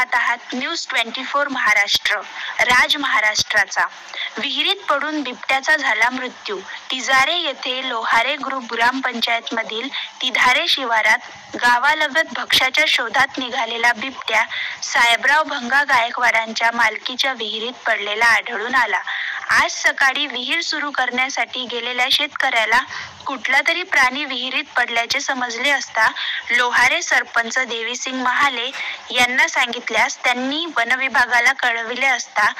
पाहत आहात न्यूज 24 महाराष्ट्र। राज महाराष्ट्राचा। विहिरीत पडून बिबट्याचा झाला मृत्यू। तिजारे येथे लोहारे ग्रुप ग्रामपंचायत मधील तिधारे शिवारात गावालगत भक्ष्याच्या शोधात निघालेला बिबट्या साहेबराव भंगा गायकवाडांच्या मालकीच्या विहिरीत पडलेला आढळून आला। आज सकाळी विहीर सुरू करण्यासाठी गेलेल्या शेतकऱ्याला कुठला तरी प्राणी विहिरीत पडल्याचे समजले असता लोहारे सरपंच देवीसिंग महाले यांना सांगितल्यास त्यांनी वनविभागाला कळविले असता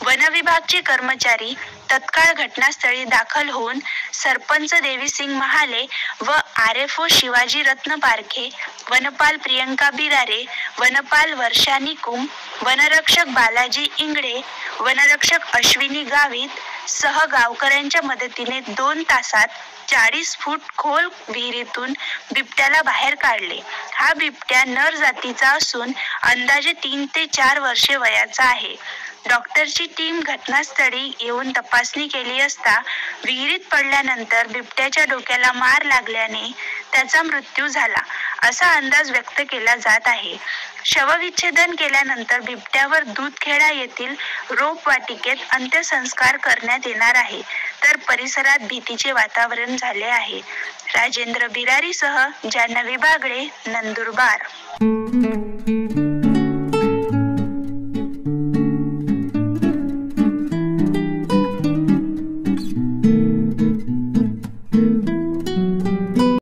वनविभागचे कर्मचारी तत्काळ घटनास्थळी दाखल होऊन सरपंच देवीसिंग महाले व आरएफओ शिवाजी रत्न पारखे, वनपाल प्रियंका बिरारे, वनपाल वर्षा निकुम, वनरक्षक बालाजी इंगळे, वनरक्षक अश्विनी गावित सह गावकऱ्यांच्या मदतीने 2 तासात 40 फूट खोल विहिरीतून बिबट्याला बाहेर काढले। हा बिबट्या नर जातीचा असून अंदाजे 3 ते 4 वर्षे वयाचा आहे। डॉक्टरची टीम घटनास्थळी येऊन तपासणी केली असता विहिरीत पडल्यानंतर बिबट्याच्या डोक्याला मार लागल्याने त्याचा मृत्यू झाला असा अंदाज व्यक्त केला जात आहे। शवविच्छेदन केल्यानंतर बिबट्यावर दूधखेडा येथील रोपवाटिकेत अंत्यसंस्कार करण्यात येणार आहे, तर परिसरात भीतीचे वातावरण झाले आहे। राजेंद्र बिरारीसह जान्हवी बागडे, नंदुरबार।